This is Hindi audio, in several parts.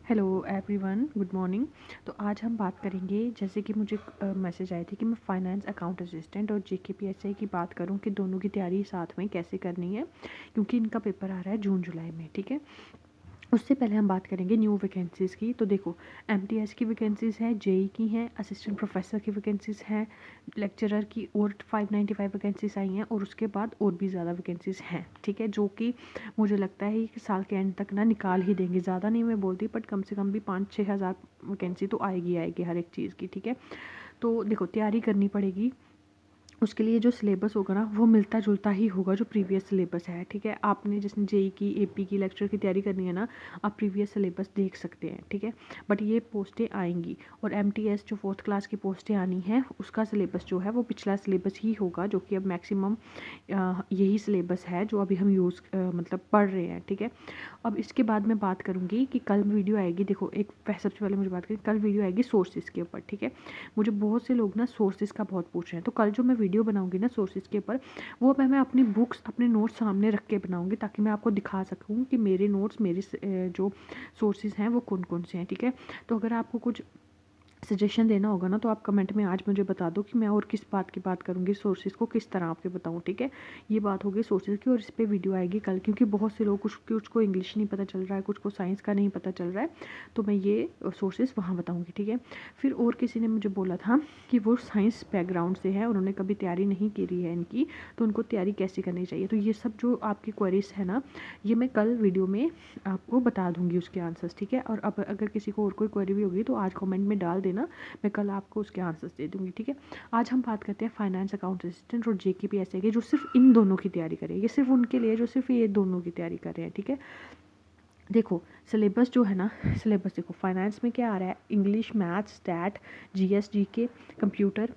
Hello everyone, good morning. तो आज हम बात करेंगे, जैसे कि मुझे मैसेज आए थे कि मैं फाइनेंस अकाउंट असिस्टेंट और जेकेपीएसआई की बात करूं कि दोनों की तैयारी साथ में कैसे करनी है, क्योंकि इनका पेपर आ रहा है जून जुलाई में। ठीक है, उससे पहले हम बात करेंगे न्यू वैकेंसीज़ की। तो देखो, एमटीएस की वैकेंसीज़ हैं, जेई की हैं, असिस्टेंट प्रोफेसर की वैकेंसीज़ हैं, लेक्चरर की और 595 वैकेंसीज आई हैं, और उसके बाद और भी ज़्यादा वैकेंसीज़ हैं। ठीक है, जो कि मुझे लगता है कि साल के एंड तक ना निकाल ही देंगे। ज़्यादा नहीं मैं बोलती, बट कम से कम भी 5-6 हज़ार वैकेंसी तो आएगी आएगी हर एक चीज़ की। ठीक है, तो देखो तैयारी करनी पड़ेगी। उसके लिए जो सिलेबस होगा ना, वो मिलता जुलता ही होगा जो प्रीवियस सिलेबस है। ठीक है, आपने जिसने जेई की, एपी की लेक्चर की तैयारी करनी है ना, आप प्रीवियस सिलेबस देख सकते हैं। ठीक है, बट ये पोस्टें आएंगी, और एमटीएस जो 4th क्लास की पोस्टें आनी हैं, उसका सिलेबस जो है वो पिछला सिलेबस ही होगा, जो कि अब मैक्सिमम यही सिलेबस है जो अभी हम मतलब पढ़ रहे हैं। ठीक है, अब इसके बाद मैं बात करूँगी कि कल वीडियो आएगी। देखो, सबसे पहले मुझे बात करें, कल वीडियो आएगी सोर्सेज के ऊपर। ठीक है, मुझे बहुत से लोग ना सोर्सेज का बहुत पूछ रहे हैं, तो कल जो मैं वीडियो बनाऊंगी ना सोर्सेज के ऊपर, वो मैं अपनी बुक्स, अपने नोट्स सामने रख के बनाऊंगी, ताकि मैं आपको दिखा सकूँ कि मेरे नोट्स, जो सोर्सेज हैं वो कौन कौन से हैं। ठीक है, तो अगर आपको कुछ सजेशन देना होगा ना, तो आप कमेंट में आज मुझे बता दो कि मैं और किस बात की बात करूँगी, सोर्सेज को किस तरह आपके बताऊँ। ठीक है, ये बात होगी सोर्सेज की, और इस पर वीडियो आएगी कल, क्योंकि बहुत से लोग, कुछ को इंग्लिश नहीं पता चल रहा है, कुछ को साइंस का नहीं पता चल रहा है, तो मैं ये सोर्सेज वहाँ बताऊँगी। ठीक है, फिर और किसी ने मुझे बोला था कि वो साइंस बैकग्राउंड से है, उन्होंने कभी तैयारी नहीं करी है इनकी, तो उनको तैयारी कैसे करनी चाहिए। तो ये सब जो आपकी क्वेरीज है ना, ये मैं कल वीडियो में आपको बता दूंगी उसके आंसर्स। ठीक है, और अब अगर किसी को और कोई क्वेरी भी होगी तो आज कमेंट में डाल देना, मैं कल आपको उसके आंसर्स दे दूंगी। ठीक है, आज हम बात करते हैं फाइनेंस अकाउंट असिस्टेंट और जेकेपीएसआई के, जो सिर्फ इन दोनों की तैयारी करें। ये सिर्फ उनके लिए जो सिर्फ ये दोनों की तैयारी कर रहे हैं। ठीक है, देखो सिलेबस जो है ना, सिलेबस देखो, फाइनेंस में क्या आ रहा है, English, maths, stat, GS, GK, computer,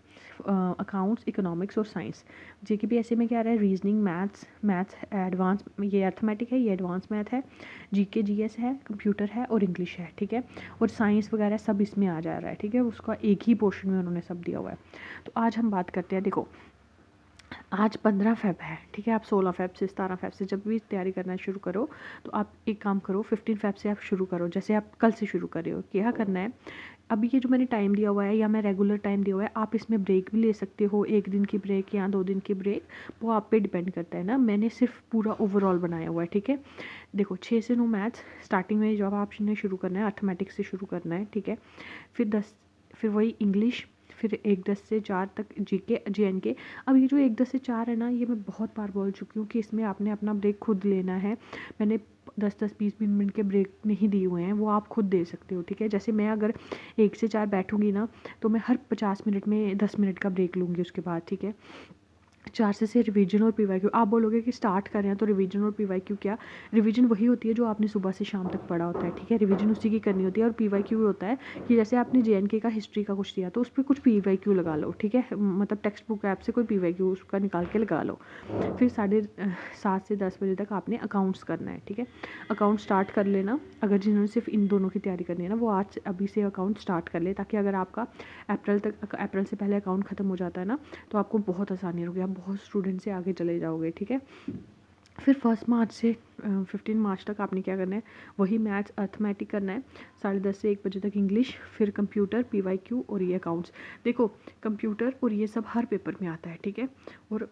accounts, economics और साइंस। जेकेपीएससी में क्या आ रहा है, रीजनिंग, मैथ्स एडवांस, ये अर्थमेटिक है, ये एडवांस मैथ है, जीके, जीएस है, कंप्यूटर है और इंग्लिश है। ठीक है, और साइंस वगैरह सब इसमें आ जा रहा है। ठीक है, उसका एक ही पोर्शन में उन्होंने सब दिया हुआ है। तो आज हम बात करते हैं, देखो आज 15 फ़ेब है। ठीक है, आप 16 फ़ेब से, 17 फ़ेब से जब भी तैयारी करना शुरू करो, तो आप एक काम करो, 15 फ़ेब से आप शुरू करो, जैसे आप कल से शुरू कर रहे हो। क्या करना है, अभी ये जो मैंने टाइम दिया हुआ है, या मैं रेगुलर टाइम दिया हुआ है, आप इसमें ब्रेक भी ले सकते हो, 1 दिन की ब्रेक या 2 दिन की ब्रेक, वो आप पे डिपेंड करता है ना। मैंने सिर्फ पूरा ओवरऑल बनाया हुआ है। ठीक है, देखो 6 से 9 मैथ्स स्टार्टिंग में जब आपने शुरू करना है, अर्थमेटिक्स से शुरू करना है। ठीक है, फिर वही इंग्लिश, फिर 1-10 से 4 तक जीके, जेएनके। अब ये जो 1-10 से 4 है ना, ये मैं बहुत बार बोल चुकी हूँ कि इसमें आपने अपना ब्रेक खुद लेना है। मैंने 10-10, 20-20 मिनट के ब्रेक नहीं दिए हुए हैं, वो आप खुद दे सकते हो। ठीक है, जैसे मैं अगर 1 से 4 बैठूंगी ना, तो मैं हर 50 मिनट में 10 मिनट का ब्रेक लूँगी उसके बाद। ठीक है, 4 से रिवीजन और पीवाईक्यू। आप बोलोगे कि स्टार्ट कर रहे हैं तो रिवीजन और पीवाईक्यू क्या, रिवीजन वही होती है जो आपने सुबह से शाम तक पढ़ा होता है। ठीक है, रिवीजन उसी की करनी होती है, और पीवाईक्यू होता है कि जैसे आपने जेएनके का हिस्ट्री का कुछ दिया, तो उस पर कुछ पीवाईक्यू लगा लो। ठीक है, मतलब टेक्स्ट बुक ऐप से कोई पीवाईक्यू उसका निकाल के लगा लो। फिर 7:30 से 10 बजे तक आपने अकाउंट्स करना है। ठीक है, अकाउंट स्टार्ट कर लेना, अगर जिन्होंने सिर्फ इन दोनों की तैयारी करनी है ना, वो आज अभी से अकाउंट स्टार्ट कर ले, ताकि अगर आपका अप्रैल से पहले अकाउंट ख़त्म हो जाता है ना, तो आपको बहुत आसानी होगी, आप बहुत स्टूडेंट से आगे चले जाओगे। ठीक है, फिर 1 मार्च से 15 मार्च तक आपने क्या करना है, वही मैथ्स, अर्थमेटिक करना है, 10:30 से 1 बजे तक इंग्लिश, फिर कंप्यूटर, पीवाईक्यू और ये अकाउंट्स। देखो कंप्यूटर और ये सब हर पेपर में आता है। ठीक है, और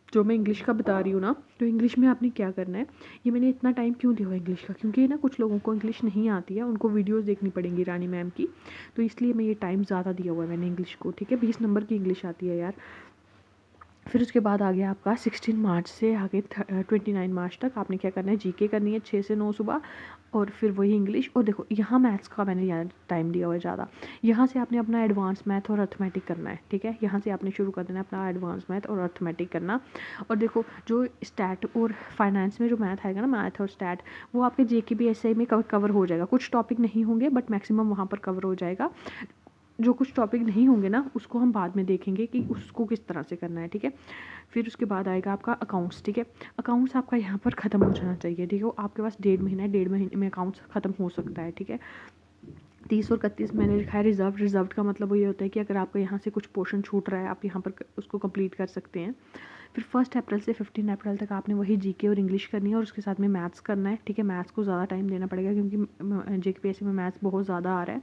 जो मैं इंग्लिश का बता रही हूँ ना, तो इंग्लिश में आपने क्या करना है, ये मैंने इतना टाइम क्यों दिया हुआ है इंग्लिश का, क्योंकि ना कुछ लोगों को इंग्लिश नहीं आती है, उनको वीडियोस देखनी पड़ेंगी रानी मैम की, तो इसलिए मैं ये टाइम ज़्यादा दिया हुआ है मैंने इंग्लिश को। ठीक है, 20 नंबर की इंग्लिश आती है यार। फिर उसके बाद आ गया आपका 16 मार्च से आगे 29 मार्च तक आपने क्या करना है, जीके करनी है 6 से 9 सुबह, और फिर वही इंग्लिश। और देखो यहाँ मैथ्स का मैंने यहाँ टाइम दिया हुआ है ज़्यादा, यहाँ से आपने अपना एडवांस मैथ और अर्थमेटिक करना है। ठीक है, यहाँ से आपने शुरू कर देना है अपना एडवांस मैथ और अर्थमेटिक करना। और देखो जो स्टैट और फाइनेंस में जो मैथ आएगा ना, मैथ और स्टैट, वो आपके जेकेपीएसआई में कवर हो जाएगा। कुछ टॉपिक नहीं होंगे, बट मैक्सिमम वहाँ पर कवर हो जाएगा। जो कुछ टॉपिक नहीं होंगे ना, उसको हम बाद में देखेंगे कि उसको किस तरह से करना है। ठीक है, फिर उसके बाद आएगा आपका अकाउंट्स। ठीक है, अकाउंट्स आपका यहाँ पर ख़त्म हो जाना चाहिए। ठीक है, आपके पास 1.5 महीना है, 1.5 महीने में अकाउंट्स ख़त्म हो सकता है। ठीक है, 30 और 31 मैंने लिखा है रिजर्व का मतलब ये होता है कि अगर आपका यहाँ से कुछ पोर्शन छूट रहा है, आप यहाँ पर उसको कंप्लीट कर सकते हैं। फिर 1 अप्रैल से 15 अप्रैल तक आपने वही जीके और इंग्लिश करनी है और उसके साथ में मैथ्स करना है, ठीक है। मैथ्स को ज़्यादा टाइम देना पड़ेगा क्योंकि जेकेपीएससी में मैथ्स बहुत ज़्यादा आ रहा है।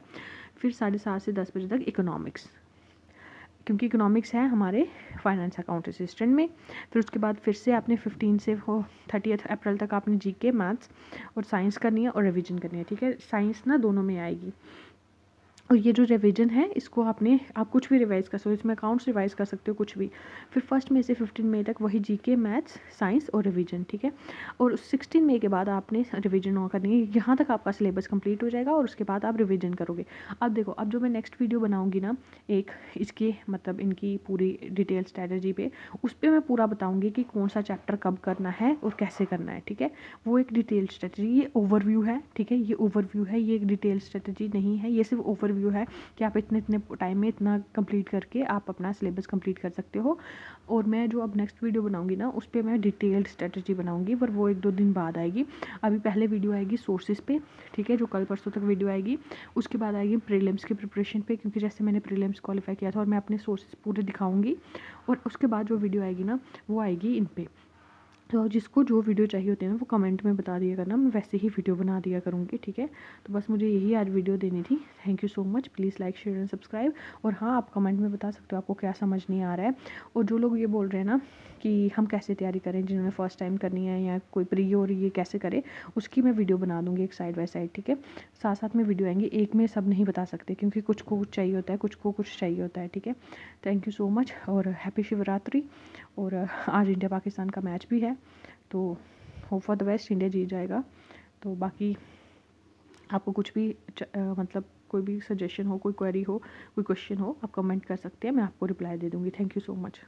फिर 7:30 से 10 बजे तक इकोनॉमिक्स, क्योंकि इकोनॉमिक्स है हमारे फाइनेंस अकाउंट असिस्टेंट में। फिर उसके बाद फिर से आपने 15 से 30 अप्रैल तक आपने जीके, मैथ्स और साइंस करनी है और रिवीजन करनी है, ठीक है। साइंस ना दोनों में आएगी। और ये जो रिवीजन है इसको आप कुछ भी रिवाइज कर सकते हो, इसमें अकाउंट्स रिवाइज कर सकते हो कुछ भी। फिर 1 मई से 15 मई तक वही जीके, मैथ्स, साइंस और रिवीजन, ठीक है। और 16 मई के बाद आपने रिवीजन और करनी है। यहाँ तक आपका सिलेबस कंप्लीट हो जाएगा और उसके बाद आप रिवीजन करोगे। अब देखो, अब जो मैं नेक्स्ट वीडियो बनाऊँगी ना, एक इसकी मतलब इनकी पूरी डिटेल स्ट्रैटेजी पे, उस पर मैं पूरा बताऊँगी कि कौन सा चैप्टर कब करना है और कैसे करना है, ठीक है। वो एक डिटेल स्ट्रैटेजी, ये ओवरव्यू है, ठीक है। ये ओवरव्यू है, ये एक डिटेल स्ट्रैटेजी नहीं है, ये सिर्फ ओवरव्यू है कि आप इतने इतने टाइम में इतना कंप्लीट करके आप अपना सिलेबस कंप्लीट कर सकते हो। और मैं जो अब नेक्स्ट वीडियो बनाऊंगी ना, उस पर मैं डिटेल्ड स्ट्रेटजी बनाऊंगी, पर वो 1-2 दिन बाद आएगी। अभी पहले वीडियो आएगी सोर्सेज पे, ठीक है, जो कल परसों तक वीडियो आएगी। उसके बाद आएगी प्रीलिम्स की प्रिपरेशन पे, क्योंकि जैसे मैंने प्रीलिम्स क्वालिफाई किया था और मैं अपने सोर्सेज पूरे दिखाऊंगी। और उसके बाद जो वीडियो आएगी ना, वो आएगी इन पे। तो जिसको जो वीडियो चाहिए होती है ना, वो कमेंट में बता दिया करना, मैं वैसे ही वीडियो बना दिया करूँगी, ठीक है। तो बस मुझे यही आज वीडियो देनी थी। Thank you so much. Please like, share and subscribe. और हाँ, आप कमेंट में बता सकते हो आपको क्या समझ नहीं आ रहा है। और जो लोग ये बोल रहे हैं ना कि हम कैसे तैयारी करें, जिन्होंने फर्स्ट टाइम करनी है या कोई प्री और ये कैसे करें, उसकी मैं वीडियो बना दूँगी एक साइड बाय साइड, ठीक है। साथ साथ में वीडियो आएंगी, एक में सब नहीं बता सकते क्योंकि कुछ को कुछ चाहिए होता है, कुछ को कुछ चाहिए होता है, ठीक है। थैंक यू सो मच और हैप्पी शिवरात्रि। और आज इंडिया पाकिस्तान का मैच भी है, तो hope for the best, India जीत जाएगा। तो बाकी आपको कुछ भी मतलब कोई भी सजेशन हो, कोई क्वेरी हो, कोई क्वेश्चन हो, आप कमेंट कर सकते हैं, मैं आपको रिप्लाई दे दूँगी। Thank you so much.